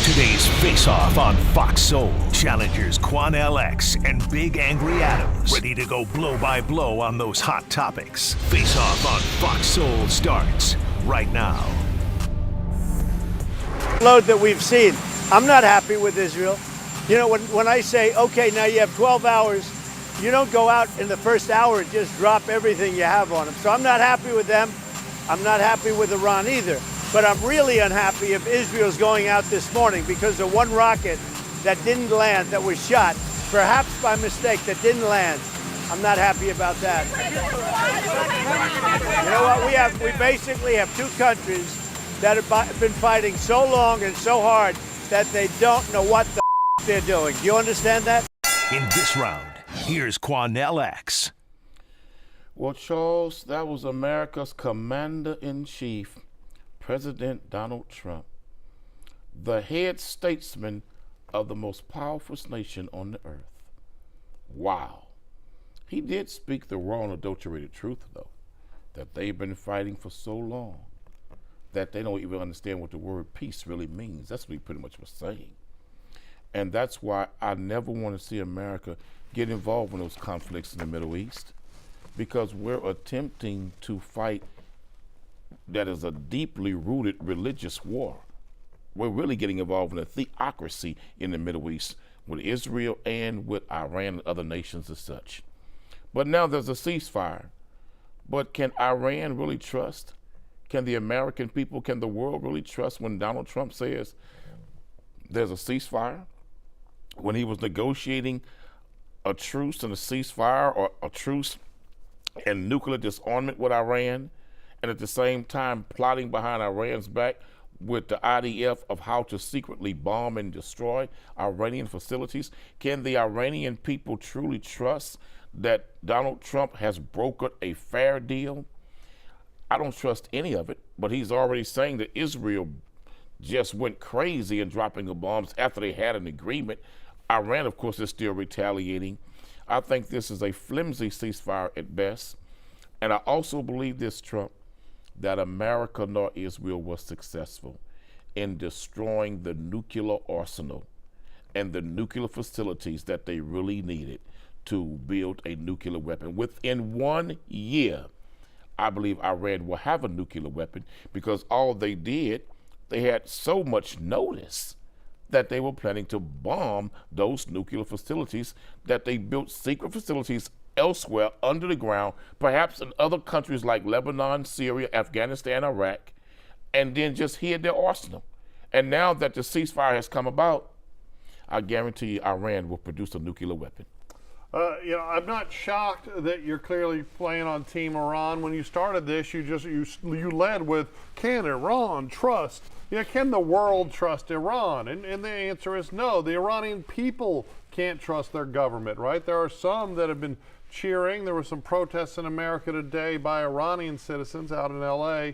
Today's face-off on Fox Soul. Challengers Quan LX and Big Angry Adams. Ready to go blow by blow on those hot topics. Face-off on Fox Soul starts right now. Load that we've seen. I'm not happy with Israel. You know, when I say, okay, now you have 12 hours, you don't go out in the first hour and just drop everything you have on them. So I'm not happy with them. I'm not happy with Iran either. But I'm really unhappy if Israel's going out this morning because of one rocket that didn't land, that was shot, perhaps by mistake, that didn't land. I'm not happy about that. You know what? We basically have two countries that have been fighting so long and so hard that they don't know what the they're doing. Do you understand that? In this round, here's Quan LX. Well, Charles, that was America's Commander-in-Chief, President Donald Trump, the head statesman of the most powerful nation on the earth. Wow. He did speak the raw and adulterated truth, though, that they've been fighting for so long that they don't even understand what the word peace really means. That's what he pretty much was saying. And that's why I never want to see America get involved in those conflicts in the Middle East, because we're attempting to fight that is a deeply rooted religious war. We're really getting involved in a theocracy in the Middle East with Israel and with Iran and other nations as such. But now there's a ceasefire. But can Iran really trust? Can the American people, can the world really trust when Donald Trump says there's a ceasefire? When he was negotiating a truce and a ceasefire, or a truce and nuclear disarmament with Iran, and at the same time plotting behind Iran's back with the IDF of how to secretly bomb and destroy Iranian facilities. Can the Iranian people truly trust that Donald Trump has brokered a fair deal? I don't trust any of it, but he's already saying that Israel just went crazy in dropping the bombs after they had an agreement. Iran, of course, is still retaliating. I think this is a flimsy ceasefire at best. And I also believe this, Trump, that America nor Israel was successful in destroying the nuclear arsenal and the nuclear facilities that they really needed to build a nuclear weapon. Within 1 year, I believe Iran will have a nuclear weapon, because all they did, they had so much notice that they were planning to bomb those nuclear facilities, that they built secret facilities elsewhere under the ground, perhaps in other countries like Lebanon, Syria, Afghanistan, Iraq, and then just hid their arsenal. And now that the ceasefire has come about, I guarantee you Iran will produce a nuclear weapon. You know, I'm not shocked that you're clearly playing on Team Iran. When you started this, you led with, can Iran trust? Can the world trust Iran? And the answer is no. The Iranian people can't trust their government, right? There are some that have been cheering. There were some protests in America today by Iranian citizens out in LA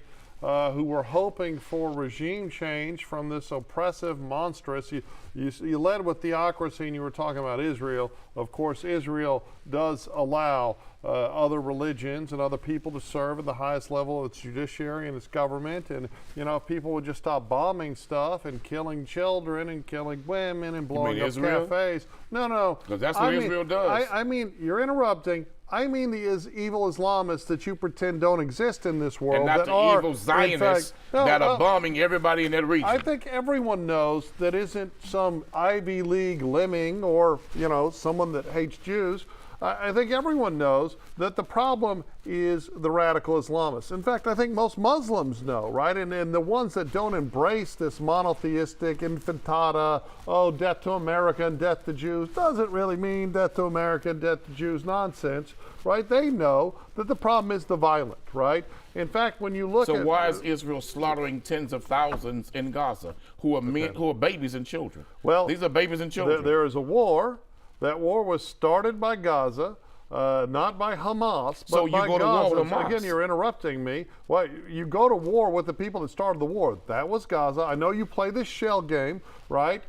who were hoping for regime change from this oppressive, monstrous. You led with theocracy, and you were talking about Israel. Of course, Israel does allow other religions and other people to serve at the highest level of its judiciary and its government. And, you know, if people would just stop bombing stuff and killing children and killing women and blowing up Israel? cafes. No. Because that's what Israel does. I mean, you're interrupting. I mean the evil Islamists that you pretend don't exist in this world. And not that the are, evil Zionists that are bombing everybody in that region. I think everyone knows that isn't some Ivy League lemming or, you know, someone that hates Jews. I think everyone knows that the problem is the radical Islamists. In fact, I think most Muslims know, right? And the ones that don't embrace this monotheistic infantada, oh, death to America and death to Jews, doesn't really mean death to America and death to Jews nonsense, right? They know that the problem is the violent, right? In fact, when you look at... So why is Israel slaughtering tens of thousands in Gaza who are men, who are babies and children? Well, these are babies and children. There is a war. That war was started by Gaza, not by Hamas, but so you by go Gaza. to war with Hamas. Again, you're interrupting me. Well, you go to war with the people that started the war. That was Gaza. I know you play this shell game, right?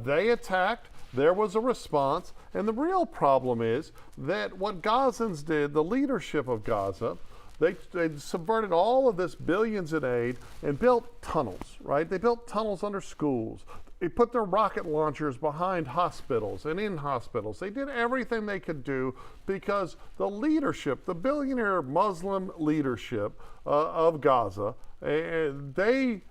They attacked. There was a response. And the real problem is that what Gazans did, the leadership of Gaza, They subverted all of this billions in aid and built tunnels, right? They built tunnels under schools. They put their rocket launchers behind hospitals and in hospitals. They did everything they could do because the leadership, the billionaire Muslim leadership of Gaza, they,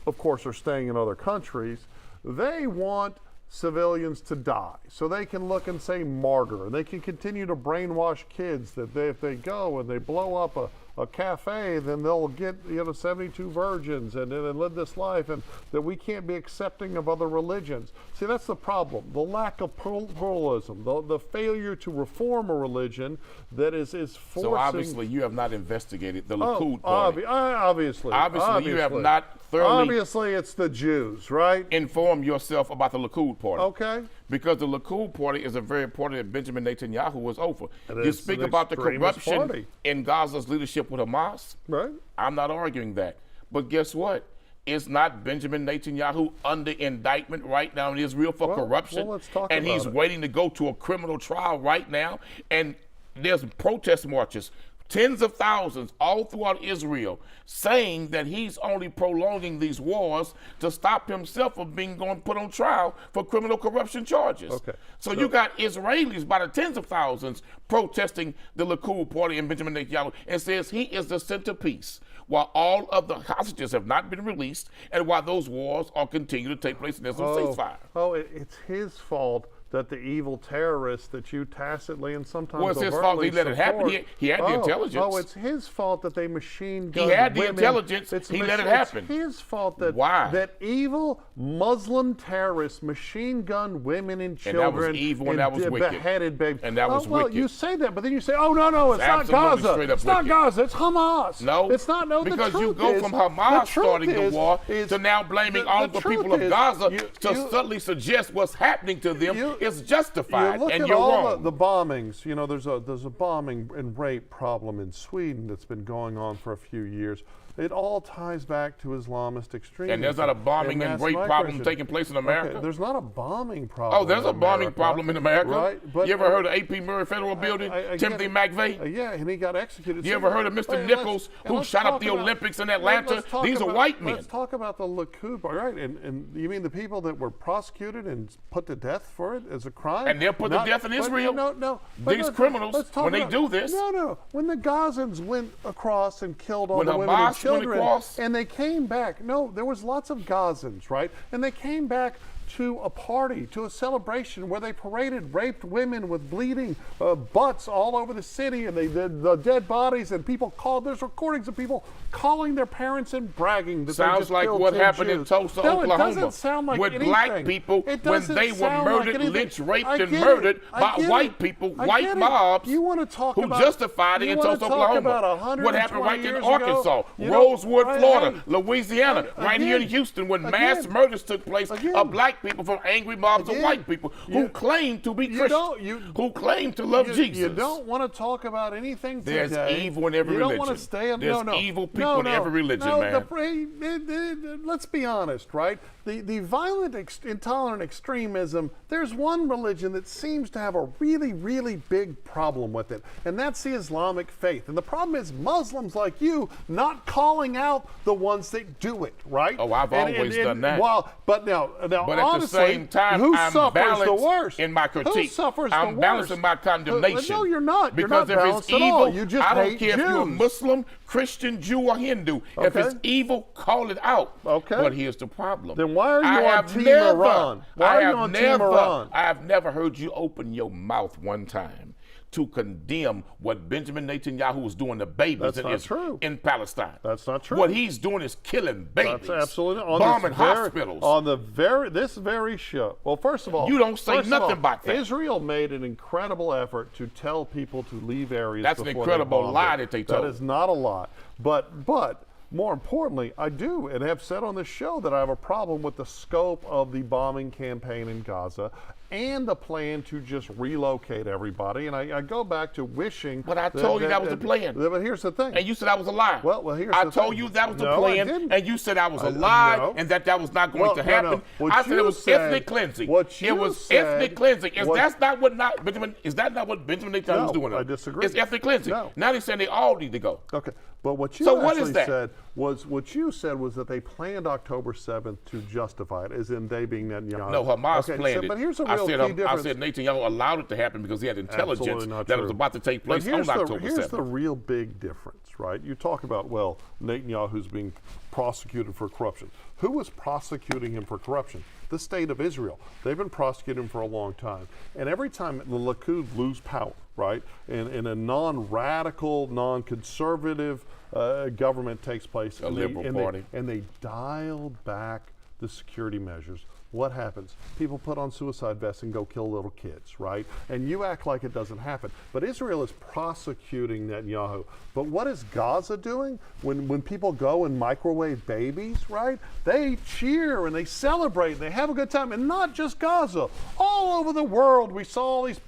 of course, are staying in other countries. They want civilians to die so they can look and say martyr, and they can continue to brainwash kids that if they go and they blow up a cafe, then they'll get 72 virgins and live this life, and that we can't be accepting of other religions. See, that's the problem, the lack of pluralism, the failure to reform a religion that is forcing. So obviously you have not investigated the Likud party. Obviously you have not thoroughly. Obviously it's the Jews, right? Inform yourself about the Likud party. Okay. Because the Likud party is a very party that Benjamin Netanyahu was over. You It's speak an about the extremist corruption party. in Gaza's leadership with Hamas. Right. I'm not arguing that. But guess what? It's not Benjamin Netanyahu under indictment right now in Israel for corruption. Well, let's talk and about he's it. waiting to go to a criminal trial right now. And there's protest marches, tens of thousands all throughout Israel, saying that he's only prolonging these wars to stop himself from being put on trial for criminal corruption charges. Okay. So you got Israelis by the tens of thousands protesting the Likud party and Benjamin Netanyahu, and says he is the centerpiece, while all of the hostages have not been released and while those wars are continuing to take place and there's no ceasefire. It's his fault that the evil terrorists that you tacitly and sometimes Well, it's his fault he let it happen. support- He had the intelligence. Oh, it's his fault that they machine gunned He had the women. intelligence. He let it happen. It's his fault that Why? that evil Muslim terrorists machine gunned women and children. And that was evil and that was wicked. Beheaded babies. And that was well, wicked. you say that, but then you say, oh, no, it's not absolutely Gaza. straight up It's not wicked. Gaza. It's Hamas. No, it's not. No, because the you truth go is- from Hamas starting the war is- to now blaming all the truth people of is, Gaza to you- suddenly suggest what's happening to them is justified, You look and at you're all wrong. the bombings. There's a bombing and rape problem in Sweden that's been going on for a few years. It all ties back to Islamist extremism. And there's not a bombing and mass rape problem migration. taking place in America? Okay, there's not a bombing problem. Oh, there's in a bombing America, problem in America. right? But you ever heard of A.P. Murray Federal Building? Timothy McVeigh? Yeah, and he got executed. You ever heard of Mr. Nichols, who shot up the Olympics in Atlanta? These are white men. Let's talk about the Likud, right? And you mean the people that were prosecuted and put to death for it as a crime? And they're put to death in Israel? No. These criminals, when they do this. No. When the Gazans went across and killed all When the women and Hamas went children, across? and they came back. No, there was lots of Gazans, right? And they came back to a party, to a celebration where they paraded raped women with bleeding butts all over the city, and they did the dead bodies, and people called. There's recordings of people calling their parents and bragging that they Sounds just like killed what 10 happened in Jews. Tulsa, No, Oklahoma, it doesn't sound like with anything. black people It when doesn't they were sound like murdered, anything. lynched, raped, I and get murdered it. I by get white it. people, I white get it. mobs, You want to talk who about, justified it you in wanna Tulsa, talk Oklahoma. about What happened 120 right in years Arkansas, ago? Rosewood, Hey, Florida, Louisiana, right here in again, Houston, when mass again, murders took place again, of black people from angry mobs of again, white people who you- claim to be you Christian, don't- you- who claim to love Jesus. You don't want to talk about anything There's today. evil in every you don't want religion. to stay on. There's no. evil people in every religion, no, man. Let's be honest, right? The violent, intolerant extremism. There's one religion that seems to have a really, really big problem with it, and that's the Islamic faith. And the problem is Muslims like you not calling out the ones that do it, right? Oh, I've always done that. Well, but now, But at the honestly, same time, who I'm suffers the balanced worst in my critique. Who suffers I'm the balancing worst? my condemnation. No, you're not. You're Because not if balanced it's at evil, all. You just I don't hate care if you're a Jews. Muslim, Christian, Jew, or Hindu. If Okay. it's evil, call it out. Okay. But here's the problem. Then why are you I on have Team never, Iran? Why I are you have on Team never, Iran? I have never heard you open your mouth one time to condemn what Benjamin Netanyahu was doing to babies That's in not Israel, true. in Palestine. That's not true. What he's doing is killing babies. That's absolutely on bombing this very, hospitals. on this very show. Well, first of all, You don't say first of nothing all, about that. Israel made an incredible effort to tell people to leave areas. That's an before incredible they bombed lie it. that they told. That is not a lie, but more importantly, I do and have said on this show that I have a problem with the scope of the bombing campaign in Gaza and the plan to just relocate everybody. And I go back to wishing. But I told you that was the plan. But here's the thing. And you said I was a lie. Well, here's I the thing. told you that was the No, I plan, didn't. and you said I was a lie, no. and that was not going to No, happen. no. I said it was ethnic cleansing. It was ethnic cleansing. That's not what Benjamin. Is that not what Benjamin Netanyahu was doing? I disagree. It's ethnic cleansing. No. Now they're saying they all need to go. Okay, but what you So what actually is that? said was that they planned October 7th to justify it, as in they being Netanyahu. No, Hamas Okay, planned it. But here's a real key I difference. said Netanyahu allowed it to happen because he had intelligence Absolutely not that true. it was about to take place But on October 7th. Here's the real big difference, right? You talk about, well, Netanyahu's being prosecuted for corruption. Who was prosecuting him for corruption? The state of Israel. They've been prosecuting him for a long time. And every time the Likud lose power, right, in a non-radical, non-conservative government takes place, A liberal party. and they dial back the security measures, what happens? People put on suicide vests and go kill little kids, right? And you act like it doesn't happen. But Israel is prosecuting Netanyahu. But what is Gaza doing? When people go and microwave babies, right? They cheer and they celebrate and they have a good time. And not just Gaza. All over the world, we saw these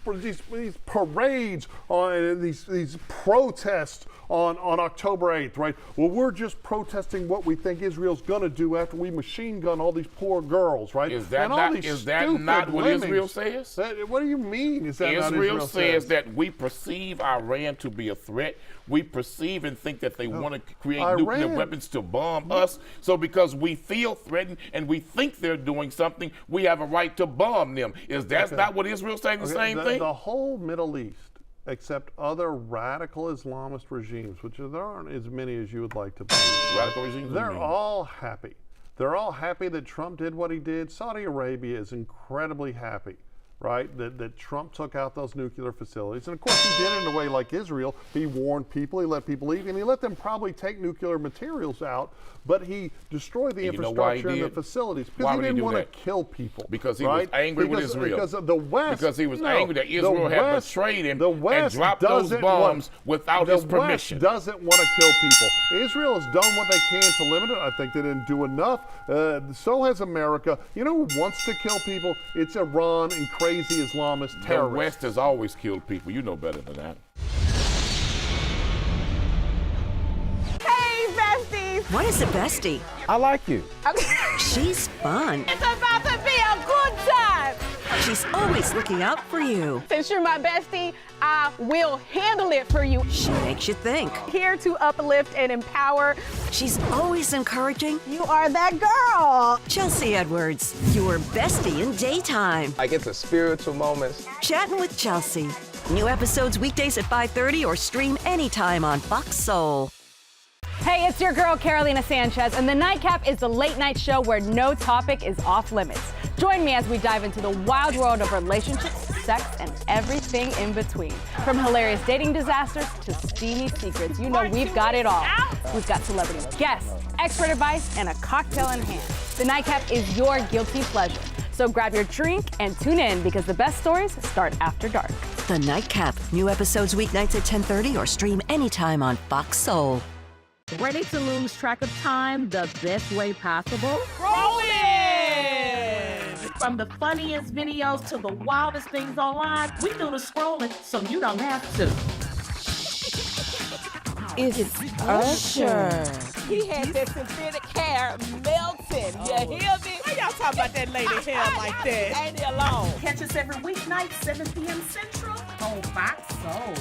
parades and these protests on October 8th, right? Well, we're just protesting what we think Israel's going to do after we machine gun all these poor girls, right? Is that And not what Israel says? What do you mean? Is that not Israel Israel says that we perceive Iran to be a threat. We perceive and think that they want to create nuclear weapons to bomb us. So because we feel threatened and we think they're doing something, we have a right to bomb them. Is that not what Israel's saying? The same thing? The whole Middle East, except other radical Islamist regimes, which there aren't as many as you would like to believe. Radical regimes? They're all happy. They're all happy that Trump did what he did. Saudi Arabia is incredibly happy, right, that Trump took out those nuclear facilities. And of course he did it in a way like Israel. He warned people, he let people leave, and he let them probably take nuclear materials out, but he destroyed the infrastructure and the facilities because he didn't want to kill people. Because he was angry with Israel. Because the West. Because he was angry that Israel had betrayed him and dropped those bombs without his permission. The West doesn't want to kill people. Israel has done what they can to limit it. I think they didn't do enough. So has America. You know who wants to kill people? It's Iran and crazy Islamist terrorists. The West has always killed people. You know better than that. Hey, besties! What is a bestie? I like you. She's fun. It's about to be a good time! She's always looking out for you. Since you're my bestie, I will handle it for you. She makes you think. Here to uplift and empower. She's always encouraging. You are that girl. Chelsea Edwards, your bestie in daytime. Like it's a spiritual moment. Chatting with Chelsea. New episodes weekdays at 5:30 or stream anytime on Fox Soul. Hey, it's your girl, Carolina Sanchez, and The Nightcap is the late night show where no topic is off limits. Join me as we dive into the wild world of relationships, sex, and everything in between. From hilarious dating disasters to steamy secrets, you know we've got it all. We've got celebrity guests, expert advice, and a cocktail in hand. The Nightcap is your guilty pleasure. So grab your drink and tune in because the best stories start after dark. The Nightcap. New episodes weeknights at 10:30 or stream anytime on Fox Soul. Ready to lose track of time the best way possible? Rolling! From the funniest videos to the wildest things online, we do the scrolling so you don't have to. It's Usher. He had that synthetic hair melting. You hear me? Why y'all talking about that lady hair like that? Ain't he alone? Catch us every weeknight, 7 p.m. Central on Fox Soul.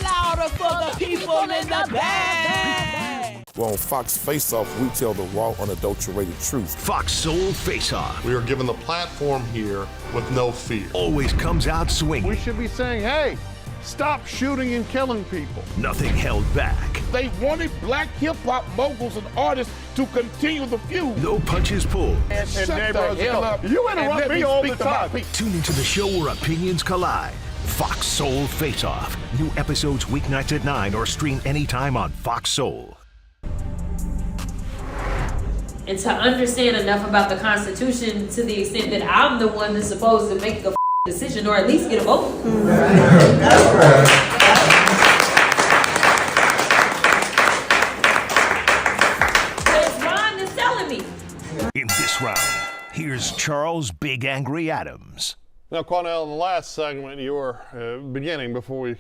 Louder for the people in the back. Well, on Fox Face-Off, we tell the raw, unadulterated truth. Fox Soul Face-Off We are given the platform here with no fear. always comes out swinging. We should be saying, hey, stop shooting and killing people. Nothing held back. They wanted black hip-hop moguls and artists to continue the feud. No punches pulled. And Shut the neighborhoods hell go, up you and interrupt let me all the speak to my time. people. Tune into the show where opinions collide. Fox Soul Face-Off. New episodes weeknights at 9 or stream anytime on Fox Soul. And to understand enough about the Constitution to the extent that I'm the one that's supposed to make a decision or at least get a vote. It's Ron that's telling me. In this round, here's Charles Big Angry Adams. Now, Cornell, in the last segment, you were beginning, before we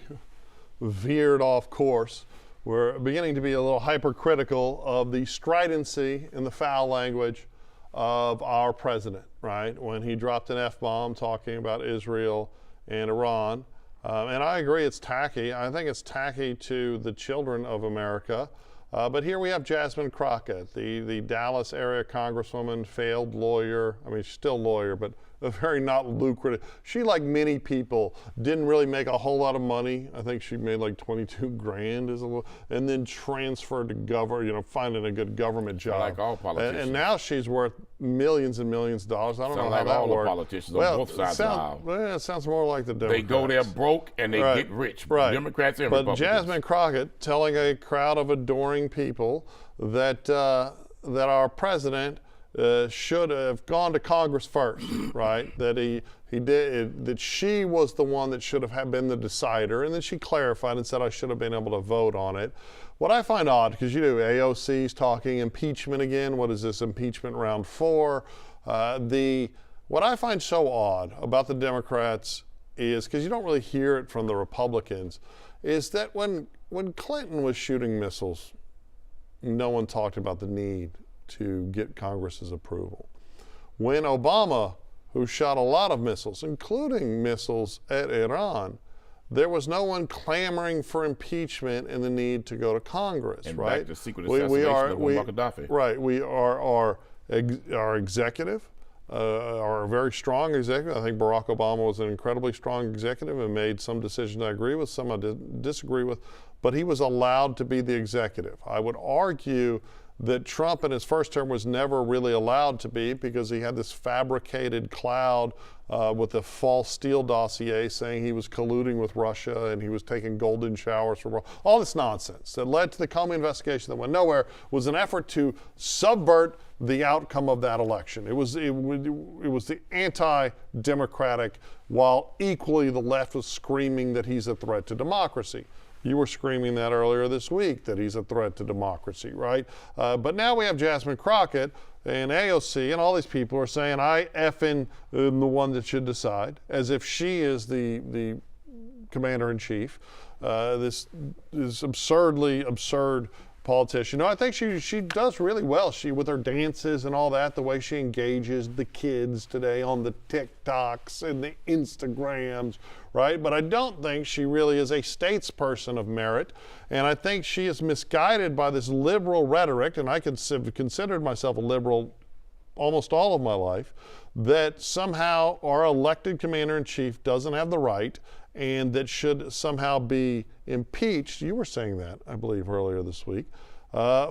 veered off course, we're beginning to be a little hypercritical of the stridency and the foul language of our president, right? When he dropped an F-bomb talking about Israel and Iran. And I agree, it's tacky. I think it's tacky to the children of America. But here we have Jasmine Crockett, the Dallas area congresswoman, failed lawyer. I mean, she's still a lawyer, but a very not lucrative. She, like many people, didn't really make a whole lot of money. I think she made like 22 grand and then transferred to finding a good government job. Like all politicians. And now she's worth millions and millions of dollars. I don't know like how that all works. the politicians on both sides of the aisle. Well, it sounds more like the Democrats. They go there broke and they get rich. Right. Democrats and but Republicans. Jasmine Crockett telling a crowd of adoring people that our president should have gone to Congress first, right? That that she was the one that should have been the decider, and then she clarified and said I should have been able to vote on it. What I find odd, because AOC's talking impeachment again. What is this, impeachment round 4? What I find so odd about the Democrats is, because you don't really hear it from the Republicans, is that when Clinton was shooting missiles, no one talked about the need to get Congress's approval. When Obama, who shot a lot of missiles, including missiles at Iran, there was no one clamoring for impeachment and the need to go to Congress, and right? Back to secret assassination of Muammar Gaddafi. Right, our executive, our very strong executive. I think Barack Obama was an incredibly strong executive and made some decisions I agree with, some I disagree with, but he was allowed to be the executive. I would argue that Trump in his first term was never really allowed to be, because he had this fabricated cloud with a false Steele dossier saying he was colluding with Russia and he was taking golden showers for all this nonsense that led to the Comey investigation that went nowhere. Was an effort to subvert the outcome of that election. It was the anti-democratic, while equally the left was screaming that he's a threat to democracy. You were screaming that earlier this week, that he's a threat to democracy, right? But now we have Jasmine Crockett and AOC and all these people are saying, I effing am the one that should decide, as if she is the commander-in-chief. This absurdly absurd politician. No, I think she does really well. She, with her dances and all that, the way she engages the kids today on the TikToks and the Instagrams, right? But I don't think she really is a statesperson of merit. And I think she is misguided by this liberal rhetoric, and I considered myself a liberal almost all of my life, that somehow our elected commander-in-chief doesn't have the right and that should somehow be impeached. You were saying that, I believe, earlier this week,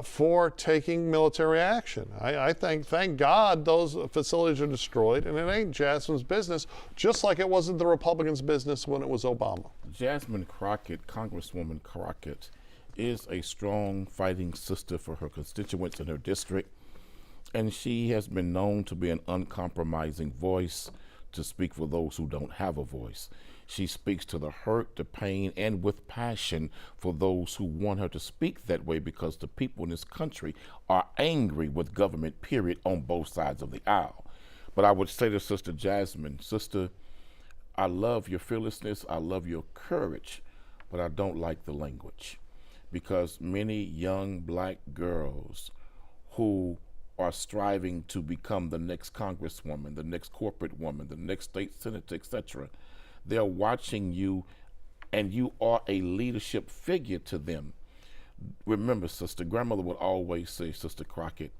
for taking military action. I think, thank God, those facilities are destroyed, and it ain't Jasmine's business, just like it wasn't the Republicans' business when it was Obama. Jasmine Crockett, Congresswoman Crockett, is a strong fighting sister for her constituents in her district, and she has been known to be an uncompromising voice, to speak for those who don't have a voice. She speaks to the hurt, the pain, and with passion for those who want her to speak that way, because the people in this country are angry with government, period, on both sides of the aisle. But I would say to Sister Jasmine, Sister, I love your fearlessness, I love your courage, but I don't like the language, because many young black girls who are striving to become the next congresswoman, the next corporate woman, the next state senator, etc., they're watching you, and you are a leadership figure to them. Remember, Sister, grandmother would always say, Sister Crockett,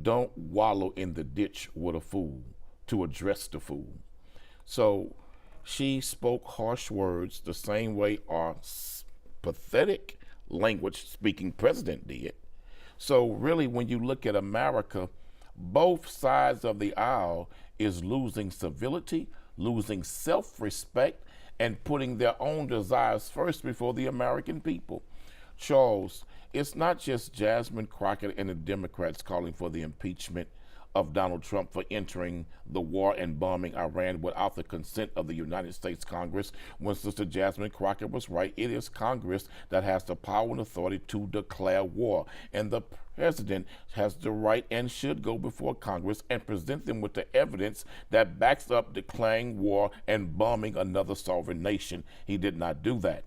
don't wallow in the ditch with a fool, to address the fool. So she spoke harsh words the same way our pathetic language-speaking president did. So really, when you look at America, both sides of the aisle is losing civility, losing self-respect, and putting their own desires first before the American people. Charles, it's not just Jasmine Crockett and the Democrats calling for the impeachment of Donald Trump for entering the war and bombing Iran without the consent of the United States Congress. When Sister Jasmine Crockett was right, it is Congress that has the power and authority to declare war. And the president has the right and should go before Congress and present them with the evidence that backs up declaring war and bombing another sovereign nation. He did not do that.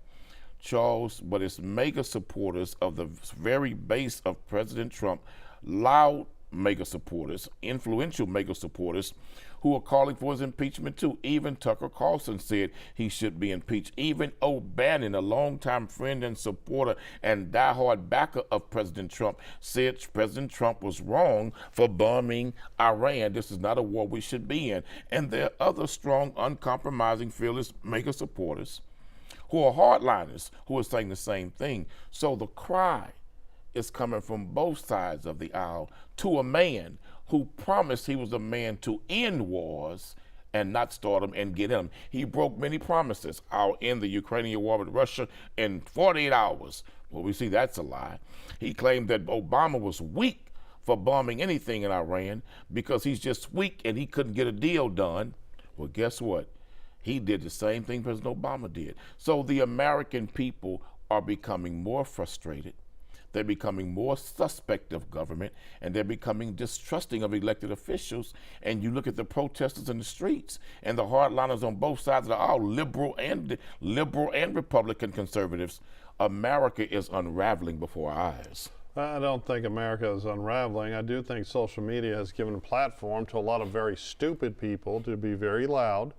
Charles, but it's mega supporters of the very base of President Trump, loud mega supporters, influential mega supporters, who are calling for his impeachment too. Even Tucker Carlson said he should be impeached. Even O'Bannon, a longtime friend and supporter and diehard backer of President Trump, said President Trump was wrong for bombing Iran. This is not a war we should be in. And there are other strong, uncompromising, fearless mega supporters who are hardliners who are saying the same thing. So the cry is coming from both sides of the aisle to a man who promised he was a man to end wars and not start them and get them. He broke many promises. I'll end the Ukrainian war with Russia in 48 hours. Well, we see that's a lie. He claimed that Obama was weak for bombing anything in Iran because he's just weak and he couldn't get a deal done. Well, guess what? He did the same thing President Obama did. So the American people are becoming more frustrated. They're becoming more suspect of government, and they're becoming distrusting of elected officials. And you look at the protesters in the streets and the hardliners on both sides of the aisle, liberal and Republican conservatives. America is unraveling before our eyes. I don't think America is unraveling. I do think social media has given a platform to a lot of very stupid people to be very loud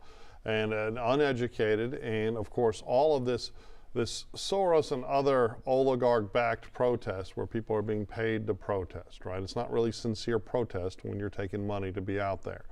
and uneducated. And of course, all of this Soros and other oligarch-backed protests where people are being paid to protest, right? It's not really sincere protest when you're taking money to be out there.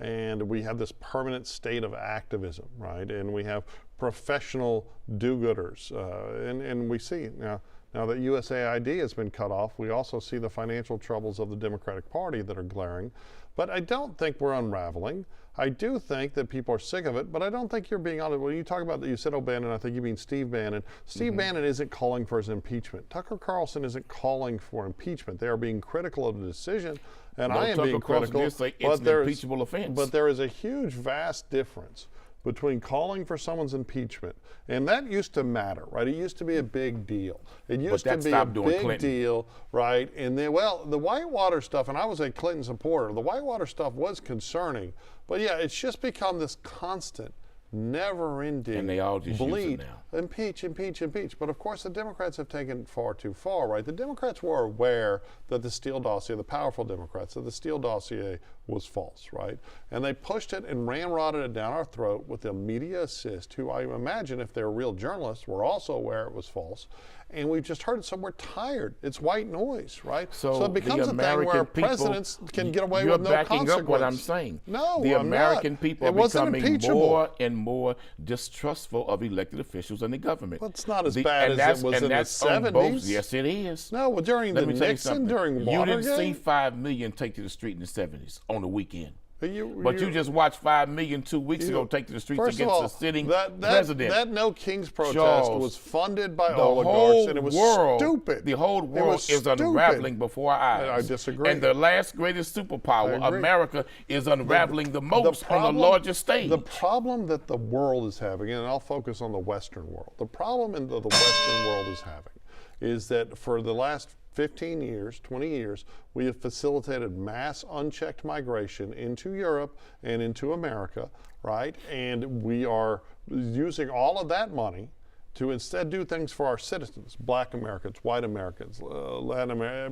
And we have this permanent state of activism, right? And we have professional do-gooders. And we see now that USAID has been cut off, we also see the financial troubles of the Democratic Party that are glaring. But I don't think we're unraveling. I do think that people are sick of it, but I don't think you're being honest. When you talk about, you said O'Bannon, I think you mean Steve Bannon. Steve Bannon isn't calling for his impeachment. Tucker Carlson isn't calling for impeachment. They are being critical of the decision, and I am being critical. Did say it's an impeachable offense. But there is a huge, vast difference between calling for someone's impeachment, and that used to matter, right? It used to be a big deal. It used to be a big deal, right? And then, well, the Whitewater stuff, and I was a Clinton supporter, the Whitewater stuff was concerning, but yeah, it's just become this constant, never-ending and they all just bleed. Use it now. Impeach, impeach, impeach. But of course, the Democrats have taken it far too far, right? The Democrats were aware that the Steele dossier, the powerful Democrats, that the Steele dossier was false, right? And they pushed it and ramrodded it down our throat with the media assist, who I imagine, if they're real journalists, were also aware it was false. And we've just heard it, so we're tired. It's white noise, right? So it becomes a thing where presidents can get away with no consequence. You're backing up what I'm saying. No, the I'm American not. people are becoming more and more distrustful of elected officials and the government. Well, it's not as bad as it was in the 70s. Yes, it is. No, well, during the Nixon, during Watergate. You didn't see 5 million take to the street in the 70s on the weekend. But you just watched 5 million 2 weeks ago take to the streets against the sitting president. That No Kings protest was funded by oligarchs, and it was stupid. The whole world is unraveling before our eyes. I disagree. And the last greatest superpower, America, is unraveling the most on the largest stage. The problem that the world is having, and I'll focus on the Western world, the problem that the Western world is having is that for the last 15 years, 20 years, we have facilitated mass unchecked migration into Europe and into America, right? And we are using all of that money to instead do things for our citizens, Black Americans, white Americans, Latin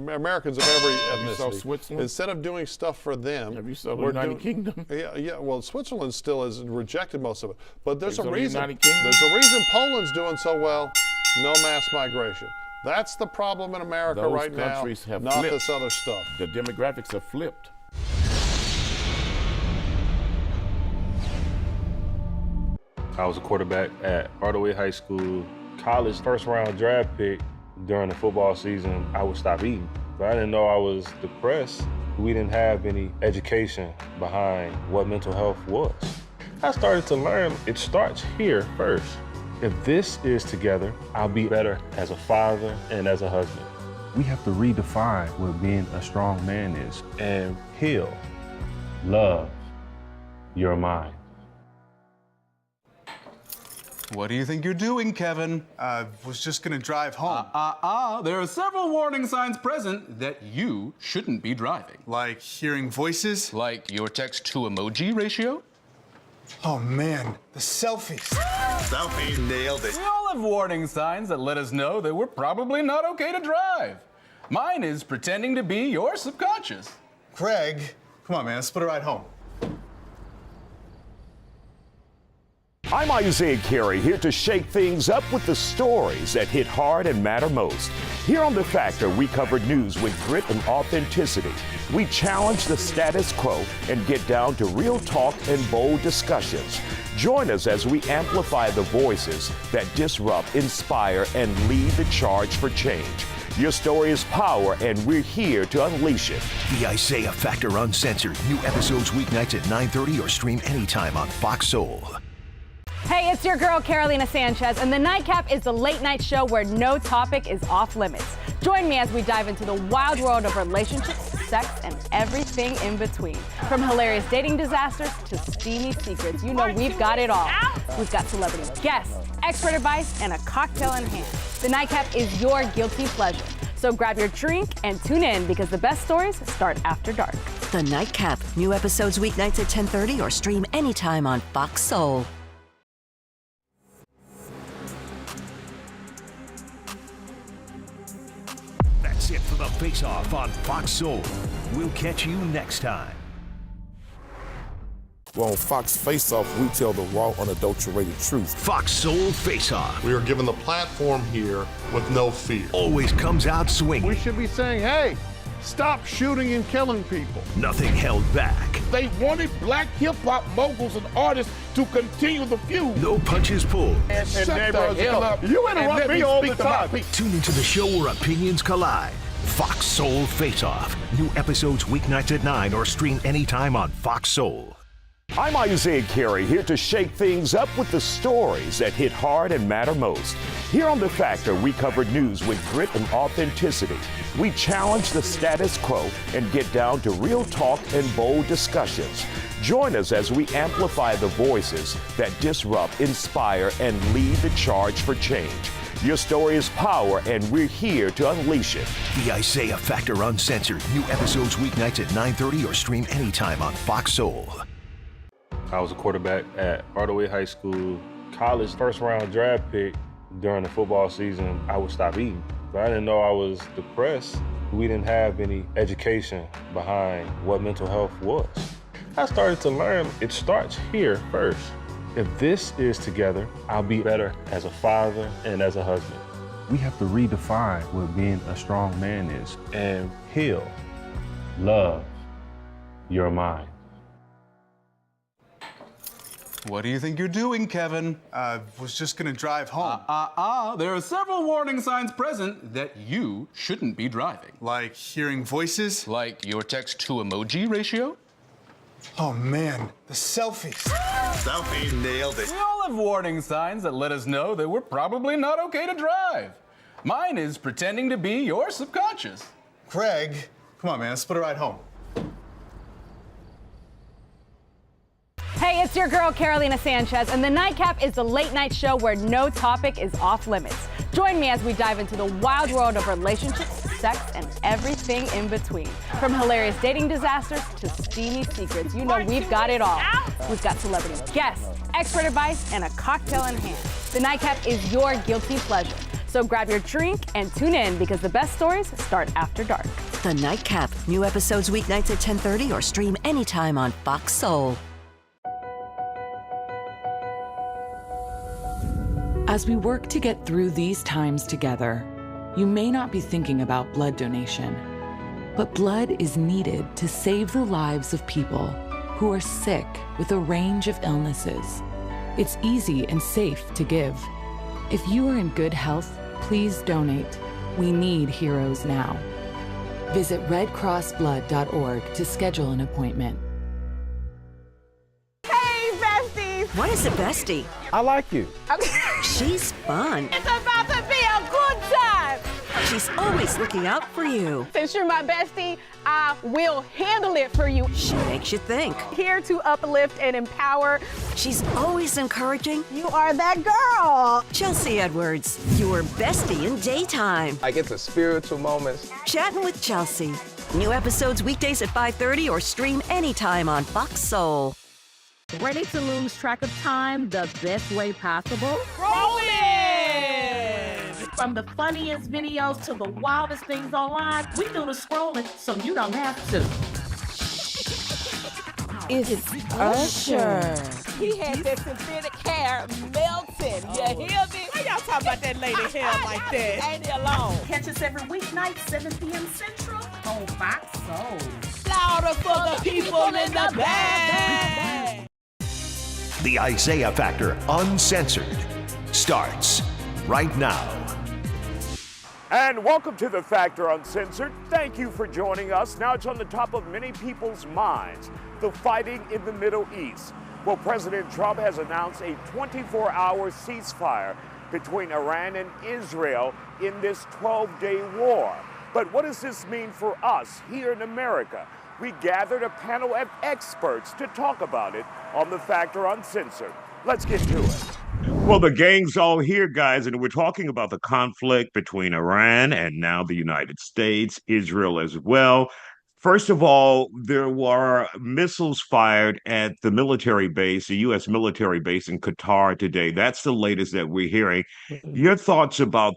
Americans of every ethnicity. Instead of doing stuff for them. Have you saw the United Kingdom? Yeah, well, Switzerland still has rejected most of it. But there's a reason. There's a reason Poland's doing so well. No mass migration. That's the problem in America right now, have not flipped. this other stuff. The demographics have flipped. I was a quarterback at Hardaway High School. College first-round draft pick. During the football season, I would stop eating. But I didn't know I was depressed. We didn't have any education behind what mental health was. I started to learn it starts here first. If this is together, I'll be better as a father and as a husband. We have to redefine what being a strong man is and heal, love your mind. What do you think you're doing, Kevin? Was just gonna drive home. There are several warning signs present that you shouldn't be driving. Like hearing voices? Like your text-to-emoji ratio? Oh man, the selfies. Selfie. Nailed it. We all have warning signs that let us know that we're probably not okay to drive. Mine is pretending to be your subconscious. Greg, come on man, let's put a ride home. I'm Isaiah Carey, here to shake things up with the stories that hit hard and matter most. Here on The Factor, we cover news with grit and authenticity. We challenge the status quo and get down to real talk and bold discussions. Join us as we amplify the voices that disrupt, inspire, and lead the charge for change. Your story is power, and we're here to unleash it. The Isaiah Factor Uncensored. New episodes weeknights at 9:30 or stream anytime on Fox Soul. Hey, it's your girl, Carolina Sanchez, and The Nightcap is the late-night show where no topic is off limits. Join me as we dive into the wild world of relationships, sex, and everything in between. From hilarious dating disasters to steamy secrets, you know we've got it all. We've got celebrity guests, expert advice, and a cocktail in hand. The Nightcap is your guilty pleasure. So grab your drink and tune in because the best stories start after dark. The Nightcap. New episodes weeknights at 10:30 or stream anytime on Fox Soul. That's it for the Face-Off on Fox Soul. We'll catch you next time. Well, on Fox Face-Off, we tell the raw, unadulterated truth. Fox Soul Face-Off. We are given the platform here with no fear. Always comes out swinging. We should be saying, hey, stop shooting and killing people. Nothing held back. They wanted black hip-hop moguls and artists to continue the feud. No punches pulled. And shut the hell up. You interrupt me all the time. Tune into the show where opinions collide. Fox Soul Face-Off. New episodes weeknights at 9 or stream anytime on Fox Soul. I'm Isaiah Carey, here to shake things up with the stories that hit hard and matter most. Here on The Factor, we cover news with grit and authenticity. We challenge the status quo and get down to real talk and bold discussions. Join us as we amplify the voices that disrupt, inspire, and lead the charge for change. Your story is power, and we're here to unleash it. The Isaiah Factor Uncensored. New episodes weeknights at 9:30 or stream anytime on Fox Soul. I was a quarterback at Hardaway High School. College first-round draft pick. During the football season, I would stop eating. But I didn't know I was depressed. We didn't have any education behind what mental health was. I started to learn it starts here first. If this is together, I'll be better as a father and as a husband. We have to redefine what being a strong man is and heal, love your mind. What do you think you're doing, Kevin? Was just gonna drive home. There are several warning signs present that you shouldn't be driving. Like hearing voices? Like your text-to-emoji ratio? Oh man, the selfies. Selfie. Nailed it. We all have warning signs that let us know that we're probably not okay to drive. Mine is pretending to be your subconscious. Greg, come on man, let's put a ride home. Hey, it's your girl, Carolina Sanchez, and The Nightcap is the late-night show where no topic is off limits. Join me as we dive into the wild world of relationships, sex, and everything in between. From hilarious dating disasters to steamy secrets, you know we've got it all. We've got celebrity guests, expert advice, and a cocktail in hand. The Nightcap is your guilty pleasure. So grab your drink and tune in because the best stories start after dark. The Nightcap. New episodes weeknights at 10:30 or stream anytime on Fox Soul. As we work to get through these times together, you may not be thinking about blood donation, but blood is needed to save the lives of people who are sick with a range of illnesses. It's easy and safe to give. If you are in good health, please donate. We need heroes now. Visit redcrossblood.org to schedule an appointment. What is a bestie? I like you. She's fun. It's about to be a good time. She's always looking out for you. Since you're my bestie, I will handle it for you. She makes you think. Here to uplift and empower. She's always encouraging. You are that girl. Chelsea Edwards, your bestie in daytime. I get the spiritual moments. Chatting with Chelsea. New episodes weekdays at 5:30 or stream anytime on Fox Soul. Ready to lose track of time the best way possible? Rolling! From the funniest videos to the wildest things online, we do the scrolling so you don't have to. It's Usher. He had that synthetic hair melting. You hear me? Why y'all talking about that lady hair like that? Ain't it alone? Catch us every weeknight, 7 p.m. Central on Fox Soul. Louder for the people in the back. The Isaiah Factor Uncensored starts right now. And welcome to The Factor Uncensored. Thank you for joining us. Now it's on the top of many people's minds, the fighting in the Middle East. Well, President Trump has announced a 24-hour ceasefire between Iran and Israel in this 12-day war. But what does this mean for us here in America? We gathered a panel of experts to talk about it on The Factor Uncensored. Let's get to it. Well, the gang's all here, guys, and we're talking about the conflict between Iran and now the United States, Israel as well. First of all, there were missiles fired at the military base, the U.S. military base in Qatar today. That's the latest that we're hearing. Your thoughts about